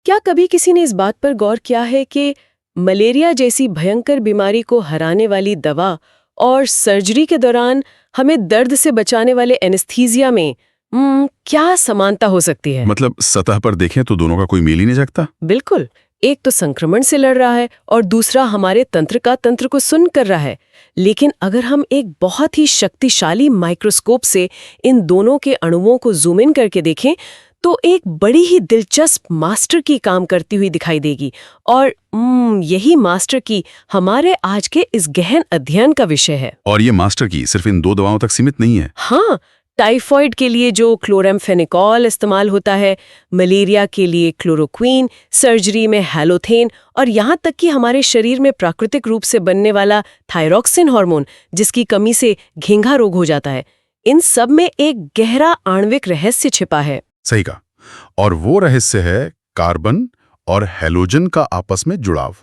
क्या कभी किसी ने इस बात पर गौर किया है कि मलेरिया जैसी भयंकर बीमारी को हराने वाली दवा और सर्जरी के दौरान हमें दर्द से बचाने वाले एनेस्थीसिया में क्या समानता हो सकती है? मतलब सतह पर देखें तो दोनों का कोई मेल ही नहीं जगता। बिल्कुल। एक तो संक्रमण से लड़ रहा है और दूसरा हमारे तंत्र को सुन्न कर रहा है। लेकिन अगर हम एक बहुत ही शक्तिशाली माइक्रोस्कोप से इन दोनों के अणुओं को जूम इन करके देखें तो एक बड़ी ही दिलचस्प मास्टर की काम करती हुई दिखाई देगी। और यही मास्टर की हमारे आज के इस गहन अध्ययन का विषय है। और ये मास्टर की सिर्फ इन 2 दवाओं तक सीमित नहीं है। हाँ, टाइफॉइड के लिए जो क्लोरामफेनिकॉल इस्तेमाल होता है, मलेरिया के लिए क्लोरोक्वीन, सर्जरी में हैलोथेन और यहाँ तक कि हमारे शरीर में प्राकृतिक रूप से बनने वाला थायरॉक्सिन हार्मोन, जिसकी कमी से घेंघा रोग हो जाता है। इन सब में एक गहरा आणविक रहस्य छिपा है। सही कहा। और वो रहस्य है कार्बन और हैलोजन का आपस में जुड़ाव।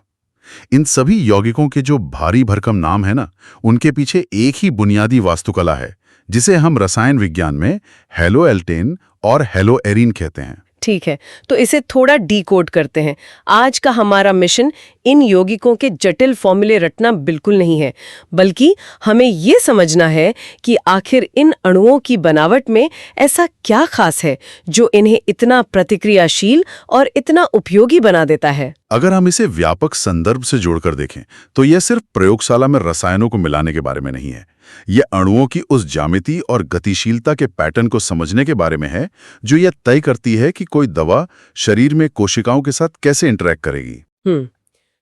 इन सभी यौगिकों के जो भारी भरकम नाम है ना, उनके पीछे एक ही बुनियादी वास्तुकला है जिसे हम रसायन विज्ञान में हैलोएल्टेन और हैलोएरीन कहते हैं। ठीक है, तो इसे थोड़ा डीकोड करते हैं। आज का हमारा मिशन इन यौगिकों के जटिल फॉर्मूले रटना बिल्कुल नहीं है, बल्कि हमें ये समझना है कि आखिर इन अणुओं की बनावट में ऐसा क्या खास है जो इन्हें इतना प्रतिक्रियाशील और इतना उपयोगी बना देता है। अगर हम इसे व्यापक संदर्भ से जोड़कर देखें तो यह सिर्फ प्रयोगशाला में रसायनों को मिलाने के बारे में नहीं है। यह अणुओं की उस ज्यामिति और गतिशीलता के पैटर्न को समझने के बारे में है जो यह तय करती है कि कोई दवा शरीर में कोशिकाओं के साथ कैसे इंटरैक्ट करेगी।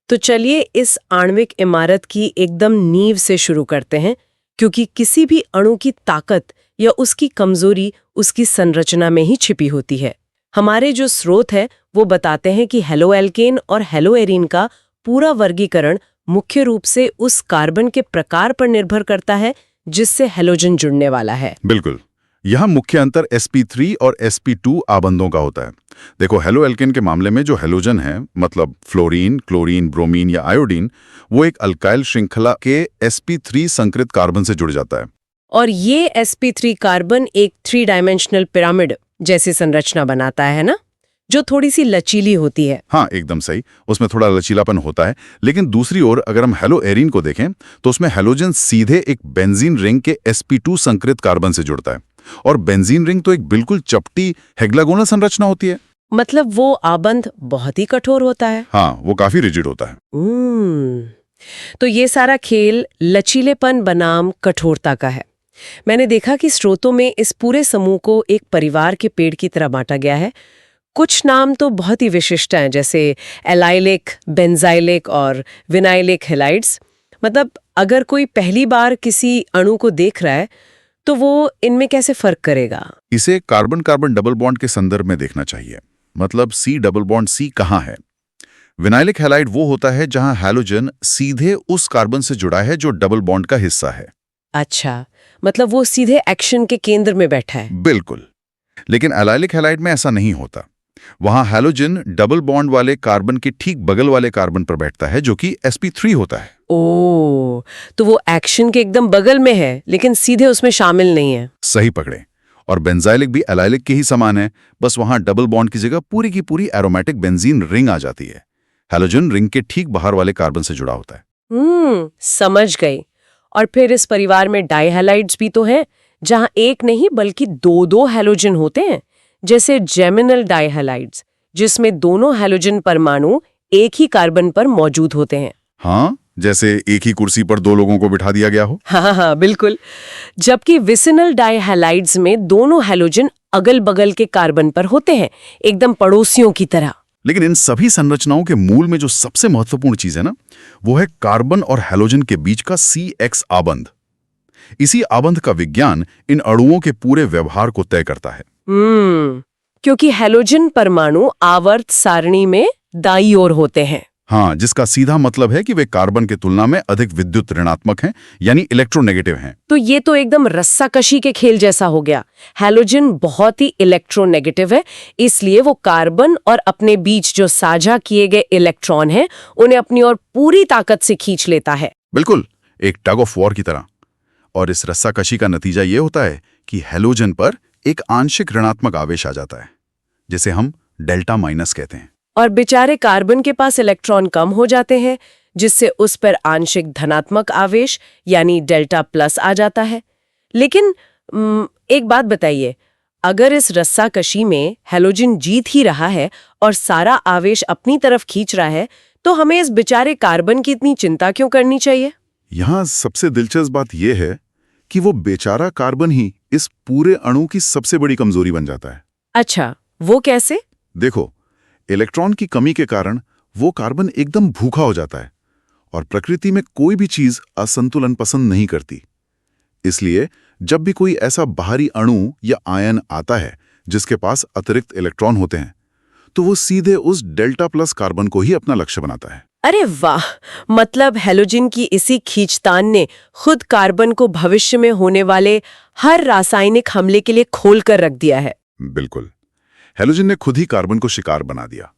तो चलिए इस आणविक इमारत की एकदम नींव से शुरू करते हैं, क्योंकि किसी भी अणु की ताकत या उसकी कमजोरी उसकी संरचना में ही छिपी होती है। हमारे जो स्रोत है वो बताते हैं कि हैलोएल्केन और हैलोएरीन का पूरा वर्गीकरण मुख्य रूप से उस कार्बन के प्रकार पर निर्भर करता है जिससे हैलोजन जुड़ने वाला है। बिल्कुल। यहाँ मुख्य अंतर sp3 और sp2 आबंधों का होता है। देखो, हैलोएल्केन के मामले में जो हैलोजन है, मतलब फ्लोरीन, क्लोरीन, ब्रोमीन या आयोडीन, वो एक अल्काइल श्रृंखला के sp3 संकृत कार्बन से जुड़ जाता है। और ये sp3 कार्बन एक 3 डायमेंशनल पिरामिड जैसी संरचना बनाता है ना, जो थोड़ी सी लचीली होती है। हाँ, एकदम सही, उसमें थोड़ा लचीलापन होता है। लेकिन दूसरी ओर अगर हम हैलोएरीन को देखें तो उसमें हैलोजन सीधे एक बेंजीन रिंग के sp2 संकृत कार्बन से जुड़ता है। और बेंजीन रिंग तो एक बिल्कुल चपटी हेक्सागोनल संरचना होती है। मतलब वो आबंध बहुत ही कठोर होता है। हाँ, वो काफी रिजिड होता है। तो ये सारा खेल लचीलेपन बनाम कठोरता का है। मैंने देखा कि स्रोतों में इस पूरे समूह को एक परिवार के पेड़ की तरह बांटा गया है। कुछ नाम तो बहुत ही विशिष्ट हैं, जैसे एलाइलिक, बेंजाइलिक और विनाइलिक हैलाइड्स। मतलब अगर कोई पहली बार किसी अणु को देख रहा है तो वो इनमें कैसे फर्क करेगा? इसे कार्बन कार्बन डबल बॉन्ड के संदर्भ में देखना चाहिए। मतलब C डबल बॉन्ड C कहाँ है? विनाइलिक हैलाइड वो होता है जहां हैलोजन सीधे उस कार्बन से जुड़ा है जो डबल बॉन्ड का हिस्सा है। अच्छा, मतलब वो सीधे एक्शन के केंद्र में बैठा है। बिल्कुल। लेकिन एलाइलिक हैलाइड में ऐसा नहीं होता। वहां हैलोजन डबल बॉन्ड वाले कार्बन के ठीक बगल वाले कार्बन पर बैठता है, जो कि sp3 होता है। ओह, तो वो एक्शन के एकदम बगल में है लेकिन सीधे उसमें शामिल नहीं है। सही पकड़े। और बेंजाइलिक भी एलाइलिक के ही समान है, बस वहां डबल बॉन्ड की जगह पूरी की पूरी एरोमेटिक बेंजीन रिंग आ जाती है। हैलोजन रिंग के ठीक बाहर वाले कार्बन से जुड़ा होता है। समझ गई। और फिर इस परिवार में डाइहैलाइड्स भी तो हैं, जहां एक नहीं बल्कि 2 हैलोजन होते हैं, जैसे जेमिनल डाइहैलाइड्स, जिसमें दोनों हैलोजन परमाणु एक ही कार्बन पर मौजूद होते हैं। हाँ, जैसे एक ही कुर्सी पर 2 लोगों को बिठा दिया गया हो। हाँ, बिल्कुल। जबकि विसिनल डाइहैलाइड्स में दोनों हैलोजन अगल बगल के कार्बन पर होते हैं, एकदम पड़ोसियों की तरह। लेकिन इन सभी संरचनाओं के मूल में जो सबसे महत्वपूर्ण चीज है ना, वो है कार्बन और हैलोजन के बीच का CX आबंध। इसी आबंध का विज्ञान इन अणुओं के पूरे व्यवहार को तय करता है। क्योंकि हैलोजन परमाणु आवर्त सारणी में दाईं ओर होते हैं। हाँ, जिसका सीधा मतलब है कि वे कार्बन की तुलना में अधिक विद्युत ऋणात्मक हैं, यानी इलेक्ट्रोनेगेटिव हैं। तो ये तो एकदम रस्साकशी के खेल जैसा हो गया। हैलोजन बहुत ही इलेक्ट्रोनेगेटिव है, इसलिए वो कार्बन और अपने बीच जो साझा किए गए इलेक्ट्रॉन हैं, उन्हें अपनी ओर पूरी ताकत से खींच लेता है। बिल्कुल, एक टग ऑफ वॉर की तरह। और इस रस्साकशी का नतीजा ये होता है कि हैलोजन पर एक आंशिक ऋणात्मक आवेश आ जाता है, जिसे हम डेल्टा माइनस कहते हैं। और बेचारे कार्बन के पास इलेक्ट्रॉन कम हो जाते हैं, जिससे उस पर आंशिक धनात्मक आवेश यानी डेल्टा प्लस आ जाता है। लेकिन एक बात बताइए, अगर इस रस्साकशी में हैलोजन जीत ही रहा है और सारा आवेश अपनी तरफ खींच रहा है, तो हमें इस बेचारे कार्बन की इतनी चिंता क्यों करनी चाहिए? यहाँ सबसे दिलचस्प बात यह है कि वो बेचारा कार्बन ही इस पूरे अणु की सबसे बड़ी कमजोरी बन जाता है। अच्छा, वो कैसे? देखो, इलेक्ट्रॉन की कमी के कारण वो कार्बन एकदम भूखा हो जाता है और प्रकृति में कोई भी चीज असंतुलन पसंद नहीं करती। इसलिए जब भी कोई ऐसा बाहरी अणु या आयन आता है जिसके पास अतिरिक्त इलेक्ट्रॉन होते हैं, तो वो सीधे उस डेल्टा प्लस कार्बन को ही अपना लक्ष्य बनाता है। अरे वाह! मतलब हैलोजन की इसी खींचतान ने खुद कार्बन को भविष्य में होने वाले हर रासायनिक हमले के लिए खोल कर रख दिया है। बिल्कुल, हैलोजन ने खुद ही कार्बन को शिकार बना दिया।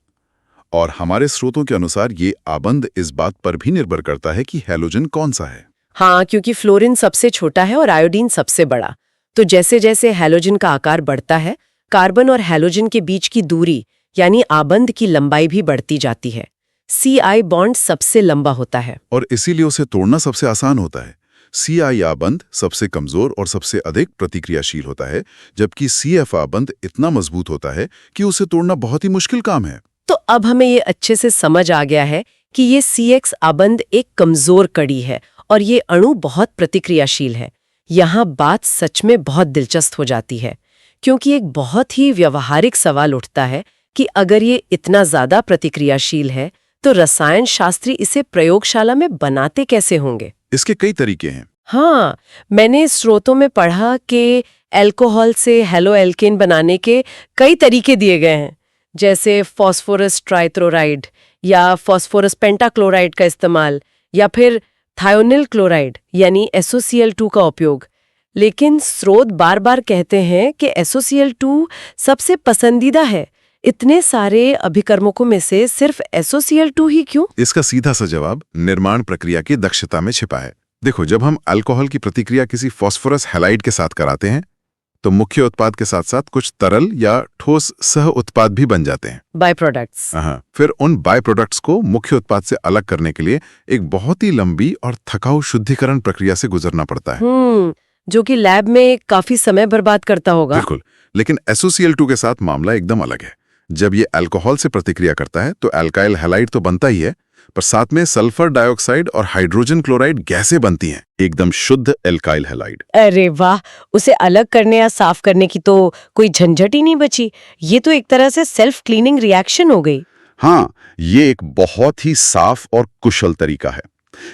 और हमारे स्रोतों के अनुसार ये आबंध इस बात पर भी निर्भर करता है कि हैलोजन कौन सा है। हाँ, क्योंकि फ्लोरीन सबसे छोटा है और आयोडीन सबसे बड़ा। तो जैसे जैसे हैलोजन का आकार बढ़ता है, कार्बन और हैलोजन के बीच की दूरी यानी आबंध की लंबाई भी बढ़ती जाती है। CI बॉन्ड सबसे लंबा होता है और इसीलिए उसे तोड़ना सबसे आसान होता है। CI आबंध सबसे कमजोर और सबसे अधिक प्रतिक्रियाशील होता है, जबकि CF आबंध इतना मजबूत होता है कि उसे तोड़ना बहुत ही मुश्किल काम है। तो अब हमें ये अच्छे से समझ आ गया है कि ये CX आबंध एक कमजोर कड़ी है और ये अणु बहुत प्रतिक्रियाशील है। यहाँ बात सच में बहुत दिलचस्प हो जाती है, क्योंकि एक बहुत ही व्यावहारिक सवाल उठता है कि अगर ये इतना ज्यादा प्रतिक्रियाशील है, तो रसायन शास्त्री इसे प्रयोगशाला में बनाते कैसे होंगे? इसके कई तरीके हैं। हाँ, मैंने स्रोतों में पढ़ा कि अल्कोहल से हेलो एल्केन बनाने के कई तरीके दिए गए हैं, जैसे फॉस्फोरस ट्राइथ्रोराइड या फॉस्फोरस पेंटाक्लोराइड का इस्तेमाल या फिर थायोनिल क्लोराइड यानी SOCl2 का उपयोग। लेकिन स्रोत बार बार कहते हैं कि SOCl2 सबसे पसंदीदा है। इतने सारे अभिकर्मकों में से सिर्फ SOCl2 ही क्यों? इसका सीधा सा जवाब निर्माण प्रक्रिया की दक्षता में छिपा है। देखो, जब हम अल्कोहल की प्रतिक्रिया किसी फॉस्फोरस हैलाइड के साथ कराते हैं, तो मुख्य उत्पाद के साथ साथ कुछ तरल या ठोस सह उत्पाद भी बन जाते हैं, बाय प्रोडक्ट्स। फिर उन बाय प्रोडक्ट्स को मुख्य उत्पाद से अलग करने के लिए एक बहुत ही लंबी और थकाऊ शुद्धिकरण प्रक्रिया से गुजरना पड़ता है, जो कि लैब में काफी समय बर्बाद करता होगा। बिल्कुल, लेकिन SOCl2 के साथ मामला एकदम अलग है। जब ये अल्कोहल से प्रतिक्रिया करता है तो अल्काइल हैलाइड तो बनता ही है, पर साथ में सल्फर डाइऑक्साइड और हाइड्रोजन क्लोराइड गैसें बनती हैं, एकदम शुद्ध अल्काइल हैलाइड। अरे वाह, उसे अलग करने या साफ करने की तो कोई झंझट ही नहीं बची। ये तो एक तरह से सेल्फ क्लीनिंग रिएक्शन हो गई। हाँ, ये एक बहुत ही साफ और कुशल तरीका है।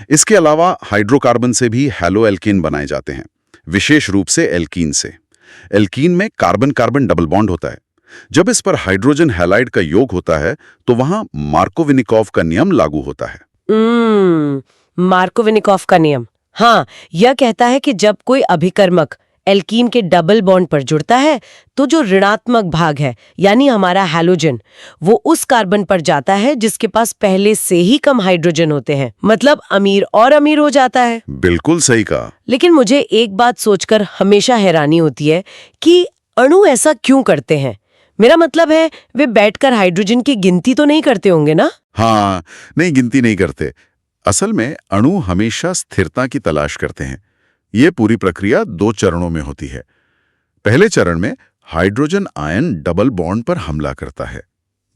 इसके अलावा हाइड्रोकार्बन से भी हैलो एल्कीन बनाए जाते हैं, विशेष रूप से एल्कीन से। एल्कीन में कार्बन कार्बन डबल बॉन्ड होता है। जब इस पर हाइड्रोजन हैलाइड का योग होता है तो वहां मार्कोविनिकॉव का नियम लागू होता है। मार्कोविनिकॉव का नियम, हाँ, यह कहता है कि जब कोई अभिकर्मक एल्कीन के डबल बॉन्ड पर जुड़ता है तो जो ऋणात्मक भाग है यानी हमारा हैलोजन, वो उस कार्बन पर जाता है जिसके पास पहले से ही कम हाइड्रोजन होते हैं। मतलब अमीर और अमीर हो जाता है। बिल्कुल सही कहा। लेकिन मुझे एक बात सोचकर हमेशा हैरानी होती है कि अणु ऐसा क्यों करते हैं। मेरा मतलब है, वे बैठकर हाइड्रोजन की गिनती तो नहीं करते होंगे ना? हाँ, नहीं, गिनती नहीं करते। असल में अणु हमेशा स्थिरता की तलाश करते हैं। ये पूरी प्रक्रिया 2 चरणों में होती है। पहले चरण में हाइड्रोजन आयन डबल बॉन्ड पर हमला करता है,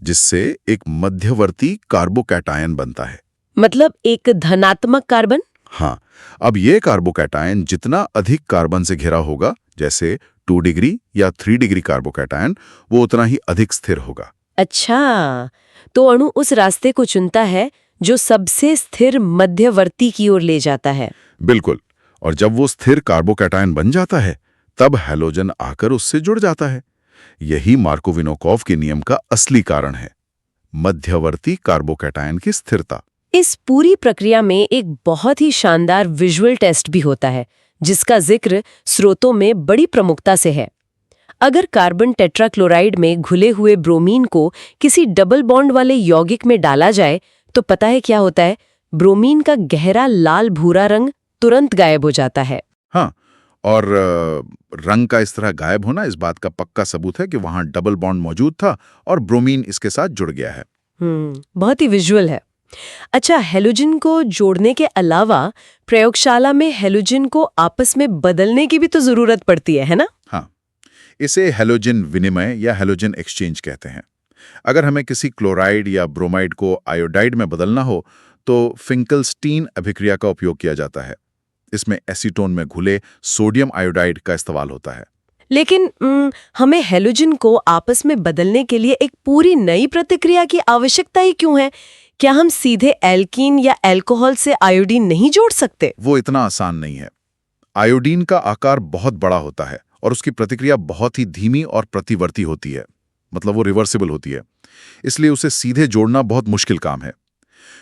जिससे एक मध्यवर्ती कार्बोकैटायन बनता है। मतलब एक धनात्मक कार्बन? हाँ, अब ये कार्बोकैटायन जितना अधिक कार्बन से घिरा होगा, जैसे 2 डिग्री या 3 डिग्री कार्बोकैटायन, वो उतना ही अधिक स्थिर होगा। अच्छा, तो अणु उस रास्ते को चुनता है जो सबसे स्थिर मध्यवर्ती की ओर ले जाता है। बिल्कुल, और जब वो स्थिर कार्बोकैटायन बन जाता है, तब हैलोजन आकर उससे जुड़ जाता है। यही मार्कोविनोकॉव के नियम का असली कारण है, मध्यवर्ती कार्बोकैटायन की स्थिरता। इस पूरी प्रक्रिया में एक बहुत ही शानदार विजुअल टेस्ट भी होता है, जिसका जिक्र स्रोतों में बड़ी प्रमुखता से है। अगर कार्बन टेट्राक्लोराइड में घुले हुए ब्रोमीन को किसी डबल बॉन्ड वाले यौगिक में डाला जाए तो पता है क्या होता है? ब्रोमीन का गहरा लाल भूरा रंग तुरंत गायब हो जाता है। हाँ, और रंग का इस तरह गायब होना इस बात का पक्का सबूत है कि वहां डबल बॉन्ड मौजूद था और ब्रोमीन इसके साथ जुड़ गया है। बहुत ही विजुअल है। अच्छा, हैलोजन को जोड़ने के अलावा प्रयोगशाला में हैलोजन को आपस में बदलने की भी तो जरूरत पड़ती है ना? हाँ, इसे हैलोजन विनिमय या हैलोजन एक्सचेंज कहते हैं। अगर हमें किसी क्लोराइड या ब्रोमाइड को आयोडाइड में बदलना हो तो फिंकलस्टीन अभिक्रिया का उपयोग किया जाता है। इसमें एसीटोन में घुले सोडियम आयोडाइड का इस्तेमाल होता है। लेकिन हमें हैलोजन को आपस में बदलने के लिए एक पूरी नई प्रतिक्रिया की आवश्यकता ही क्यों है? क्या हम सीधे एल्कीन या अल्कोहल से आयोडीन नहीं जोड़ सकते? वो इतना आसान नहीं है। आयोडीन का आकार बहुत बड़ा होता है और उसकी प्रतिक्रिया बहुत ही धीमी और प्रतिवर्ती होती है, मतलब वो रिवर्सिबल होती है। इसलिए उसे सीधे जोड़ना बहुत मुश्किल काम है।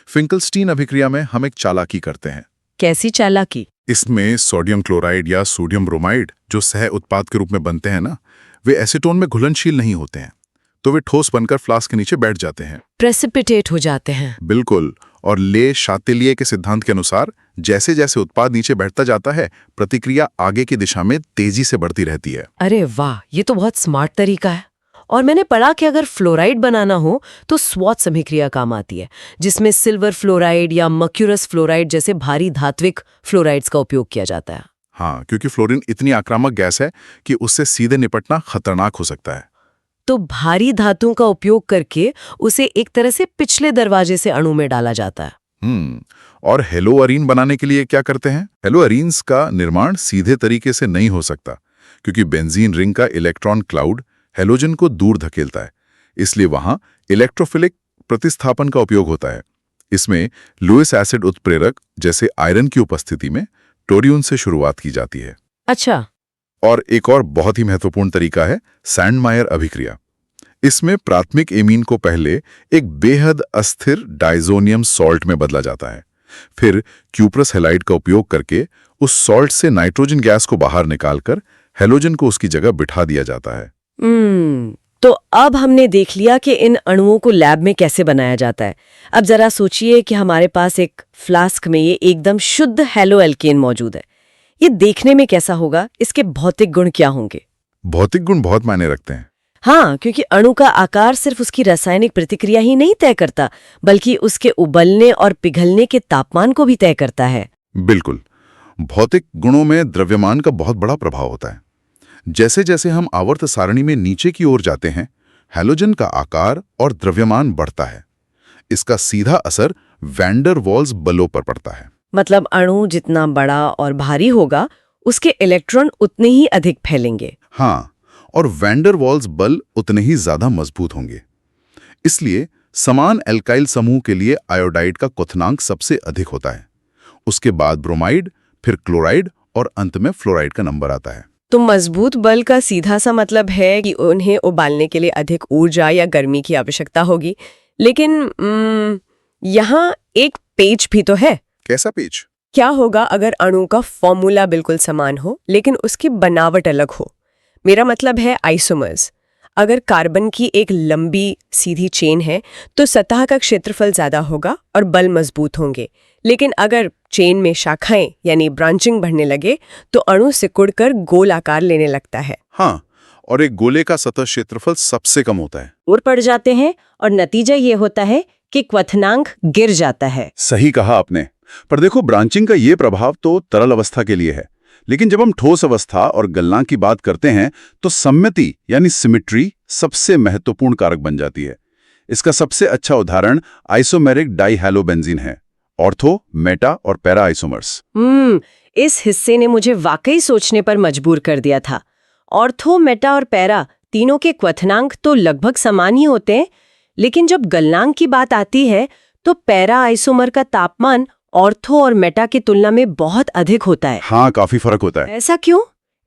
फिंकलस्टीन अभिक्रिया में हम एक चालाकी करते हैं। कैसी चालाकी? इसमें सोडियम क्लोराइड या सोडियम ब्रोमाइड जो सह उत्पाद के रूप में बनते हैं ना, वे एसीटोन में घुलनशील नहीं होते हैं, तो वे ठोस बनकर फ्लास्क के नीचे बैठ जाते हैं, प्रेसिपिटेट हो जाते हैं। बिल्कुल। और ले शातिलिये के सिद्धांत के अनुसार जैसे जैसे उत्पाद नीचे बैठता जाता है, प्रतिक्रिया आगे की दिशा में तेजी से बढ़ती रहती है। अरे वाह, ये तो बहुत स्मार्ट तरीका है। और मैंने पढ़ा कि अगर फ्लोराइड बनाना हो तो स्वाट्स अभिक्रिया काम आती है, जिसमें सिल्वर फ्लोराइड या मर्क्यूरस फ्लोराइड जैसे भारी धात्विक फ्लोराइड्स का उपयोग किया जाता है। हाँ, क्योंकि फ्लोरीन इतनी आक्रामक गैस है कि उससे सीधे निपटना खतरनाक हो सकता है। तो भारी धातुओं का उपयोग करके उसे एक तरह से पिछले दरवाजे से अणु में डाला जाता है। और हेलोअरीन बनाने के लिए क्या करते हैं? हेलोअरीन्स का निर्माण सीधे तरीके से नहीं हो सकता, क्योंकि बेंजीन रिंग का इलेक्ट्रॉन क्लाउड हैलोजन को दूर धकेलता है। इसलिए वहां इलेक्ट्रोफिलिक प्रतिस्थापन का उपयोग होता है। इसमें लुईस एसिड उत्प्रेरक जैसे आयरन की उपस्थिति में टोरियन से शुरुआत की जाती है। अच्छा। और एक और बहुत ही महत्वपूर्ण तरीका है सैंडमायर अभिक्रिया। इसमें प्राथमिक एमीन को पहले एक बेहद अस्थिर डाइजोनियम सॉल्ट में बदला जाता है। फिर क्यूप्रस हैलाइड का उपयोग करके उस सॉल्ट से नाइट्रोजन गैस को बाहर निकालकर हैलोजन को उसकी जगह बिठा दिया जाता है। तो अब हमने देख लिया कि इन अणुओं को लैब में कैसे बनाया जाता है। अब जरा सोचिए कि हमारे पास एक फ्लास्क में ये एकदम शुद्ध हैलो एल्केन मौजूद है। ये देखने में कैसा होगा? इसके भौतिक गुण क्या होंगे? भौतिक गुण बहुत मायने रखते हैं। हाँ, क्योंकि अणु का आकार सिर्फ उसकी रासायनिक प्रतिक्रिया ही नहीं तय करता, बल्कि उसके उबलने और पिघलने के तापमान को भी तय करता है। बिल्कुल। भौतिक गुणों में द्रव्यमान का बहुत बड़ा प्रभाव होता है। जैसे जैसे हम आवर्त सारणी में नीचे की ओर जाते हैं, हैलोजन का आकार और द्रव्यमान बढ़ता है। इसका सीधा असर वैंडर वॉल्स बलों पर पड़ता है। मतलब अणु जितना बड़ा और भारी होगा, उसके इलेक्ट्रॉन उतने ही अधिक फैलेंगे। हाँ, और वैंडर वॉल्स बल उतने ही ज्यादा मजबूत होंगे। इसलिए समान एल्काइल समूह के लिए आयोडाइड का क्वथनांक सबसे अधिक होता है। उसके बाद ब्रोमाइड, फिर क्लोराइड और अंत में फ्लोराइड का नंबर आता है। तो मजबूत बल का सीधा सा मतलब है कि उन्हें उबालने के लिए अधिक ऊर्जा या गर्मी की आवश्यकता होगी। लेकिन यहाँ एक पेच भी तो है। कैसा पेच? क्या होगा अगर अणु का फॉर्मूला बिल्कुल समान हो लेकिन उसकी बनावट अलग हो? मेरा मतलब है आइसोमर्स। अगर कार्बन की एक लंबी सीधी चेन है तो सतह का क्षेत्रफल ज्यादा होगा और बल मजबूत होंगे। लेकिन अगर चेन में शाखाएं यानी ब्रांचिंग बढ़ने लगे तो अणु सिकुड़कर गोल आकार लेने लगता है। हाँ, और एक गोले का सतह क्षेत्रफल सबसे कम होता है। और पड़ जाते हैं और नतीजा ये होता है कि क्वथनांक गिर जाता है। सही कहा आपने। पर देखो, ब्रांचिंग का ये प्रभाव तो तरल अवस्था के लिए है, लेकिन जब हम ठोस अवस्था और गलनांक की बात करते हैं तो सम्मिति यानी सिमेट्री सबसे महत्वपूर्ण कारक बन जाती है। इसका सबसे अच्छा उदाहरण आइसोमेरिक डाइहैलोबेंजीन है। ऑर्थो, मेटा और पैरा आइसोमर्स। इस हिस्से ने मुझे वाकई सोचने पर मजबूर कर दिया था। ऑर्थो, मेटा और पैरा तीनों के क्वथनांक तो लगभग समान ही होते हैं, लेकिन जब गलनांक की बात आती है तो पैरा आइसोमर का तापमान ऑर्थो और मेटा की तुलना में बहुत अधिक होता है। हाँ, काफी फर्क होता है। ऐसा क्यों?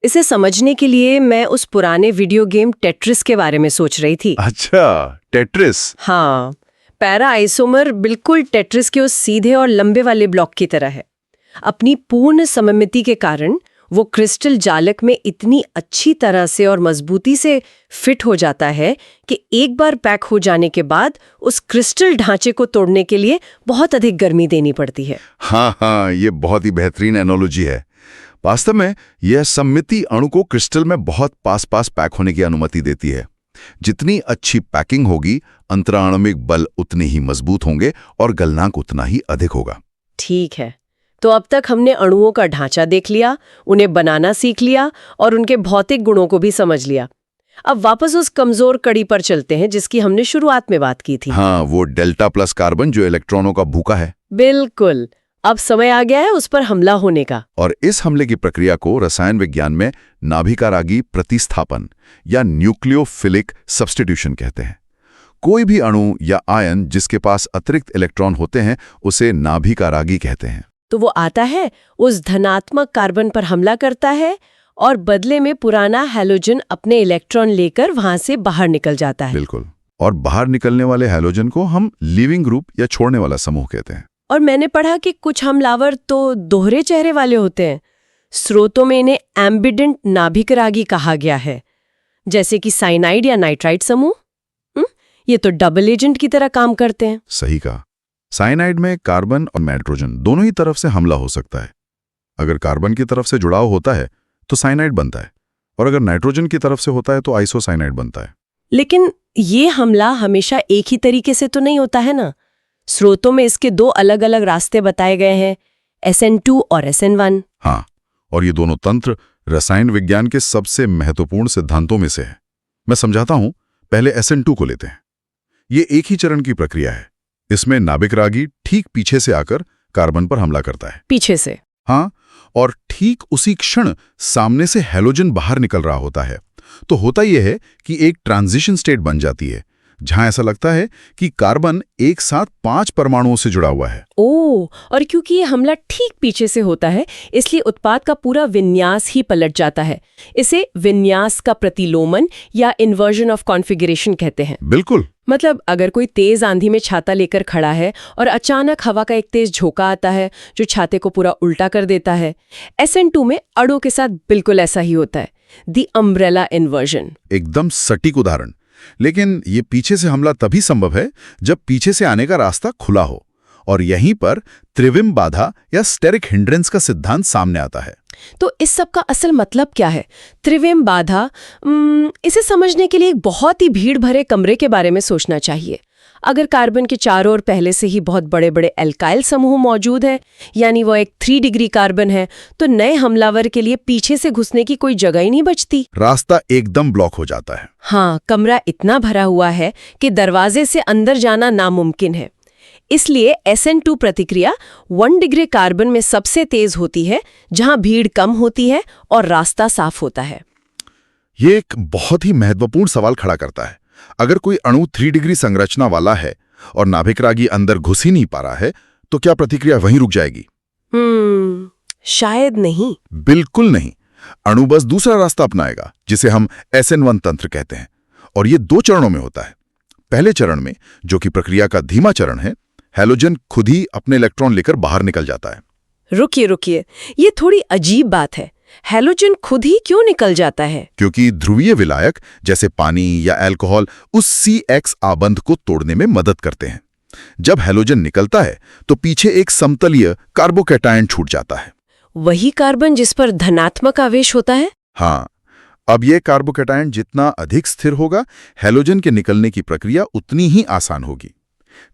इसे समझने के लिए मैं उस पुराने वीडियो गेम टेट्रिस के बारे में सोच रही थी। अच्छा, टेट्रिस। हाँ, पैरा आइसोमर बिल्कुल टेट्रिस के उस सीधे और लंबे वाले ब्लॉक की तरह है। अपनी पूर्ण सममिति के कारण वो क्रिस्टल जालक में इतनी अच्छी तरह से और मजबूती से फिट हो जाता है कि एक बार पैक हो जाने के बाद उस क्रिस्टल ढांचे को तोड़ने के लिए बहुत अधिक गर्मी देनी पड़ती है। हाँ, ये बहुत ही बेहतरीन एनोलॉजी है। वास्तव में यह सममिति अणु को क्रिस्टल में बहुत पास पैक होने की अनुमति देती है। जितनी अच्छी पैकिंग होगी, अंतराणविक बल उतने ही मजबूत होंगे और गलनांक उतना ही अधिक होगा। ठीक है, तो अब तक हमने अणुओं का ढांचा देख लिया, उन्हें बनाना सीख लिया और उनके भौतिक गुणों को भी समझ लिया। अब वापस उस कमजोर कड़ी पर चलते हैं जिसकी हमने शुरुआत में बात की थी। हाँ, वो डेल्टा प्लस कार्बन जो इलेक्ट्रॉनों का भूखा है। बिल्कुल, अब समय आ गया है उस पर हमला होने का। और इस हमले की प्रक्रिया को रसायन विज्ञान में नाभिकारागी प्रतिस्थापन या न्यूक्लियोफिलिक सब्स्टिट्यूशन कहते हैं। कोई भी अणु या आयन जिसके पास अतिरिक्त इलेक्ट्रॉन होते हैं उसे नाभिकारागी कहते हैं। तो वो आता है, उस धनात्मक कार्बन पर हमला करता है और बदले में पुराना हैलोजन अपने इलेक्ट्रॉन लेकर वहां से बाहर निकल जाता है। बिल्कुल, और बाहर निकलने वाले हैलोजन को हम लीविंग ग्रुप या छोड़ने वाला समूह कहते हैं। और मैंने पढ़ा कि कुछ हमलावर तो दोहरे चेहरे वाले होते हैं। स्रोतों में इन्हें एम्बिडेंट नाभिकरागी कहा गया है, जैसे कि साइनाइड या नाइट्राइड समूह। ये तो डबल एजेंट की तरह काम करते हैं। सही कहा। साइनाइड में कार्बन और नाइट्रोजन दोनों ही तरफ से हमला हो सकता है। अगर कार्बन की तरफ से जुड़ाव होता है तो साइनाइड बनता है, और अगर नाइट्रोजन की तरफ से होता है तो आइसोसाइनाइड बनता है। लेकिन ये हमला हमेशा एक ही तरीके से तो नहीं होता है ना। स्रोतों में इसके दो अलग अलग रास्ते बताए गए हैं, SN2 और SN1। हाँ, और ये दोनों तंत्र रसायन विज्ञान के सबसे महत्वपूर्ण सिद्धांतों में से है। मैं समझाता हूं, पहले SN2 को लेते हैं। ये एक ही चरण की प्रक्रिया है। इसमें नाभिकरागी ठीक पीछे से आकर कार्बन पर हमला करता है। पीछे से? हाँ, और ठीक उसी क्षण सामने से हैलोजन बाहर निकल रहा होता है। तो होता यह है कि एक ट्रांजिशन स्टेट बन जाती है, जहां ऐसा लगता है कि कार्बन एक साथ 5 परमाणुओं से जुड़ा हुआ है। ओह, और क्योंकि ये हमला ठीक पीछे से होता है, इसलिए उत्पाद का पूरा विन्यास ही पलट जाता है। इसे विन्यास का प्रतिलोमन या इन्वर्जन ऑफ कॉन्फ़िगरेशन कहते हैं। बिल्कुल। मतलब अगर कोई तेज आंधी में छाता लेकर खड़ा है और अचानक हवा का एक तेज झोंका आता है जो छाते को पूरा उल्टा कर देता है, SN2 में अणु के साथ बिल्कुल ऐसा ही होता है। दी अम्ब्रेला इन्वर्जन। एकदम सटीक उदाहरण। लेकिन ये पीछे से हमला तभी संभव है जब पीछे से आने का रास्ता खुला हो, और यहीं पर त्रिविम बाधा या स्टेरिक हिंड्रेंस का सिद्धांत सामने आता है। तो इस सब का असल मतलब क्या है? त्रिविम बाधा, इसे समझने के लिए एक बहुत ही भीड़ भरे कमरे के बारे में सोचना चाहिए। अगर कार्बन के चारों ओर पहले से ही बहुत बड़े बड़े एल्काइल समूह मौजूद है, यानी वो एक 3 डिग्री कार्बन है, तो नए हमलावर के लिए पीछे से घुसने की कोई जगह ही नहीं बचती। रास्ता एकदम ब्लॉक हो जाता है। हाँ, कमरा इतना भरा हुआ है कि दरवाजे से अंदर जाना नामुमकिन है। इसलिए SN2 प्रतिक्रिया 1 डिग्री कार्बन में सबसे तेज होती है, जहां भीड़ कम होती है और रास्ता साफ होता है। ये एक बहुत ही महत्वपूर्ण सवाल खड़ा करता है। अगर कोई अणु 3 डिग्री संरचना वाला है और नाभिकरागी अंदर घुस ही नहीं पा रहा है, तो क्या प्रतिक्रिया वहीं रुक जाएगी? शायद नहीं। बिल्कुल नहीं। अणु बस दूसरा रास्ता अपनाएगा, जिसे हम SN1 तंत्र कहते हैं, और ये 2 चरणों में होता है। पहले चरण में, जो कि प्रक्रिया का धीमा चरण है, हैलोजन खुद ही अपने इलेक्ट्रॉन लेकर बाहर निकल जाता है। रुकिए, ये थोड़ी अजीब बात है। हैलोजन खुद ही क्यों निकल जाता है? क्योंकि ध्रुवीय विलायक जैसे पानी या अल्कोहल उस CX आबंध को तोड़ने में मदद करते हैं। जब हैलोजन निकलता है तो पीछे एक समतलीय कार्बोकैटायन छूट जाता है। वही कार्बन जिस पर धनात्मक आवेश होता है? हाँ, अब यह कार्बोकैटायन जितना अधिक स्थिर होगा, हैलोजन के निकलने की प्रक्रिया उतनी ही आसान होगी।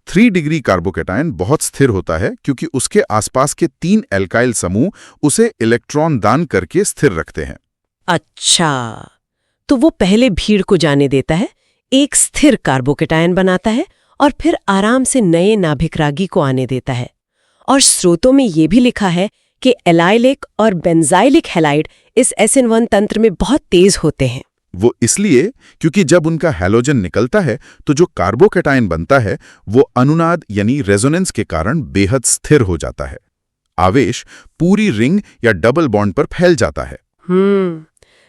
3 डिग्री कार्बोकैटायन बहुत स्थिर होता है क्योंकि उसके आसपास के 3 एल्काइल समूह उसे इलेक्ट्रॉन दान करके स्थिर रखते हैं। अच्छा, तो वो पहले भीड़ को जाने देता है, एक स्थिर कार्बोकैटायन बनाता है और फिर आराम से नए नाभिकरागी को आने देता है। और स्रोतों में ये भी लिखा है कि एलाइलिक और बेंजाइलिक हैलाइड इस SN1 तंत्र में बहुत तेज होते हैं। वो इसलिए क्योंकि जब उनका हैलोजन निकलता है तो जो कार्बोकैटायन बनता है वो अनुनाद यानी रेजोनेंस के कारण बेहद स्थिर हो जाता है। आवेश पूरी रिंग या डबल बॉन्ड पर फैल जाता है,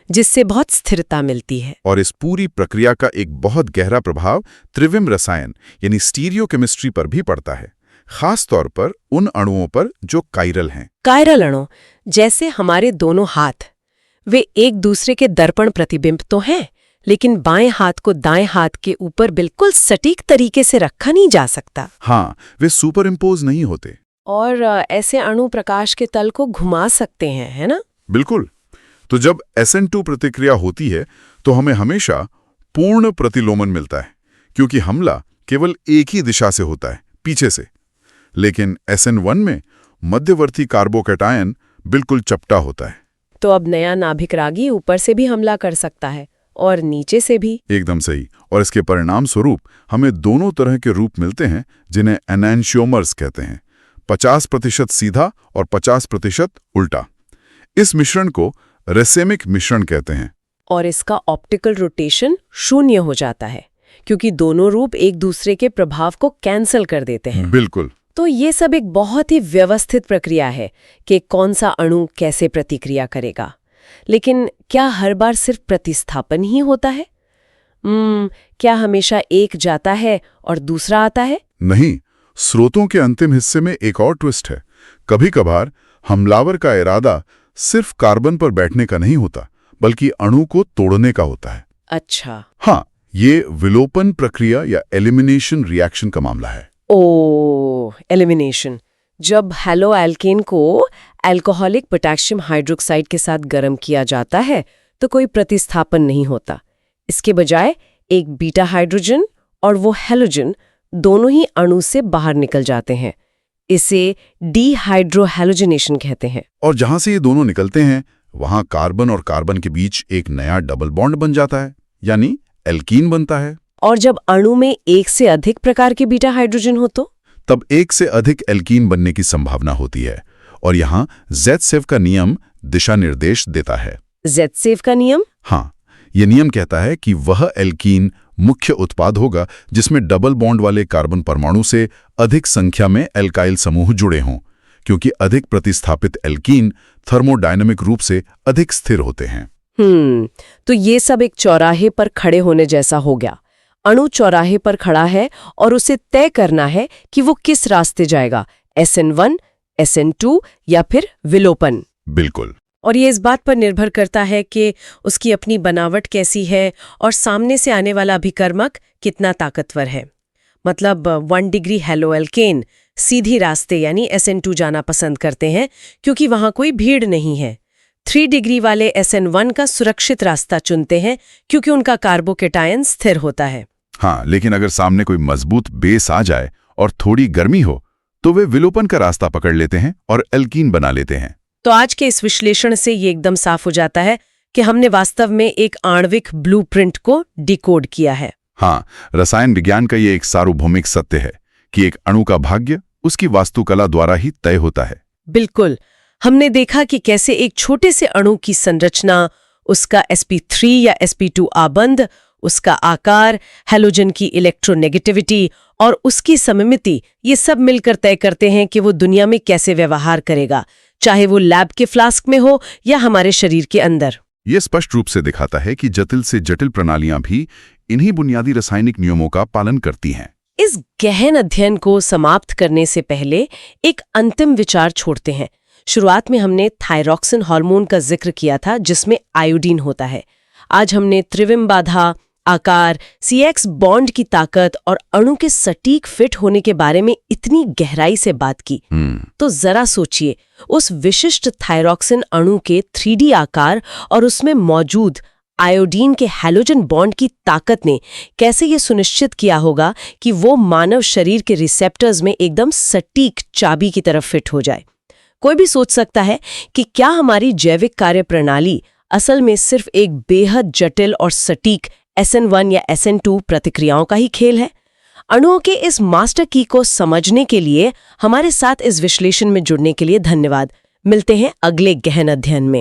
जिससे बहुत स्थिरता मिलती है। और इस पूरी प्रक्रिया का एक बहुत गहरा प्रभाव त्रिविम रसायन यानी स्टीरियोकेमिस्ट्री पर भी पड़ता है, खास तौर पर उन अणुओं पर जो कायरल हैं। कायरल अणु, जैसे हमारे दोनों हाथ, वे एक दूसरे के दर्पण प्रतिबिंब तो हैं, लेकिन बाएं हाथ को दाएं हाथ के ऊपर बिल्कुल सटीक तरीके से रखा नहीं जा सकता। हाँ, वे सुपर इम्पोज नहीं होते। और ऐसे अणु प्रकाश के तल को घुमा सकते हैं, है ना? बिल्कुल। तो जब SN2 प्रतिक्रिया होती है तो हमें हमेशा पूर्ण प्रतिलोमन मिलता है, क्योंकि हमला केवल एक ही दिशा से होता है, पीछे से। लेकिन SN1 में मध्यवर्ती कार्बोकैटायन बिल्कुल चपटा होता है। तो अब नया नाभिक रागी ऊपर से भी हमला कर सकता है और नीचे से भी। एकदम सही। और इसके परिणाम स्वरूप हमें दोनों तरह के रूप मिलते हैं, जिन्हें एनैंशियोमर्स कहते हैं, 50% सीधा और 50% उल्टा। इस मिश्रण को रेसेमिक मिश्रण कहते हैं। और इसका ऑप्टिकल रोटेशन 0 हो जाता है, क्योंकि दोनों रूप एक दूसरे के प्रभाव को कैंसिल कर देते हैं। बिल्कुल। तो ये सब एक बहुत ही व्यवस्थित प्रक्रिया है कि कौन सा अणु कैसे प्रतिक्रिया करेगा। लेकिन क्या हर बार सिर्फ प्रतिस्थापन ही होता है? क्या हमेशा एक जाता है और दूसरा आता है? नहीं, स्रोतों के अंतिम हिस्से में एक और ट्विस्ट है। कभी कभार हमलावर का इरादा सिर्फ कार्बन पर बैठने का नहीं होता, बल्कि अणु को तोड़ने का होता है। अच्छा। हाँ, ये विलोपन प्रक्रिया या एलिमिनेशन रिएक्शन का मामला है। एलिमिनेशन। जब हैलो एल्केन को अल्कोहलिक पोटेशियम हाइड्रोक्साइड के साथ गर्म किया जाता है तो कोई प्रतिस्थापन नहीं होता। इसके बजाय एक बीटा हाइड्रोजन और वो हैलोजन दोनों ही अणु से बाहर निकल जाते हैं। इसे डीहाइड्रोहैलोजिनेशन कहते हैं। और जहां से ये दोनों निकलते हैं, वहां कार्बन और कार्बन के बीच एक नया डबल बॉन्ड बन जाता है, यानी एल्कीन बनता है। और जब अणु में एक से अधिक प्रकार के बीटा हाइड्रोजन हो तो तब एक से अधिक एल्कीन बनने की संभावना होती है। और यहाँ ज़ेटसेव का नियम दिशा निर्देश देता है। ज़ेटसेव का नियम? हाँ, ये नियम कहता है कि वह एल्कीन मुख्य उत्पाद होगा जिसमें डबल बॉन्ड वाले कार्बन परमाणु से अधिक संख्या में एल्काइल समूह जुड़े हों, क्योंकि अधिक प्रतिस्थापित एल्कीन थर्मोडायनामिक रूप से अधिक स्थिर होते हैं। तो ये सब एक चौराहे पर खड़े होने जैसा हो गया। अणु चौराहे पर खड़ा है और उसे तय करना है कि वो किस रास्ते जाएगा, SN1, SN2 या फिर विलोपन। बिल्कुल। और ये इस बात पर निर्भर करता है कि उसकी अपनी बनावट कैसी है और सामने से आने वाला अभिकर्मक कितना ताकतवर है। मतलब 1 डिग्री हैलो एल्केन सीधी रास्ते यानी SN2 जाना पसंद करते हैं क्योंकि वहां कोई भीड़ नहीं है। 3 डिग्री वाले SN1 का सुरक्षित रास्ता चुनते हैं क्योंकि उनका कार्बोकैटायन स्थिर होता है। हाँ, लेकिन अगर सामने कोई मजबूत बेस आ जाए और थोड़ी गर्मी हो तो वे विलोपन का रास्ता पकड़ लेते हैं और एल्कीन बना लेते हैं। तो आज के इस विश्लेषण से ये एकदम साफ हो जाता है कि हमने वास्तव में एक आणविक ब्लूप्रिंट को डिकोड किया है। हाँ, रसायन विज्ञान का ये एक सार्वभौमिक सत्य है कि एक अणु का भाग्य उसकी वास्तुकला द्वारा ही तय होता है। बिल्कुल। हमने देखा कि कैसे एक छोटे से अणु की संरचना, उसका sp3 या sp2 आबंध, उसका आकार, हैलोजन की इलेक्ट्रोनेगेटिविटी और उसकी सममिति, ये सब मिलकर तय करते हैं कि वो दुनिया में कैसे व्यवहार करेगा, चाहे वो लैब के फ्लास्क में हो या हमारे शरीर के अंदर। ये स्पष्ट रूप से दिखाता है कि जटिल से जटिल प्रणालियां भी इन्हीं बुनियादी रासायनिक नियमों का पालन करती हैं। इस गहन अध्ययन को समाप्त करने से पहले एक अंतिम विचार छोड़ते हैं। शुरुआत में हमने थायरॉक्सिन हार्मोन का जिक्र किया था जिसमें आयोडीन होता है। आज हमने त्रिविम बाधा, आकार, CX बॉन्ड की ताकत और अणु के सटीक फिट होने के बारे में इतनी गहराई से बात की। तो जरा सोचिए, उस विशिष्ट थायरॉक्सिन अणु के 3D आकार और उसमें मौजूद आयोडीन के हैलोजन बॉन्ड की ताकत ने कैसे ये सुनिश्चित किया होगा कि वो मानव शरीर के रिसेप्टर्स में एकदम सटीक चाबी की तरफ फिट हो जाए। कोई भी सोच सकता है कि क्या हमारी जैविक कार्यप्रणाली असल में सिर्फ एक बेहद जटिल और सटीक SN1 या SN2 प्रतिक्रियाओं का ही खेल है। अणुओं के इस मास्टर की को समझने के लिए हमारे साथ इस विश्लेषण में जुड़ने के लिए धन्यवाद। मिलते हैं अगले गहन अध्ययन में।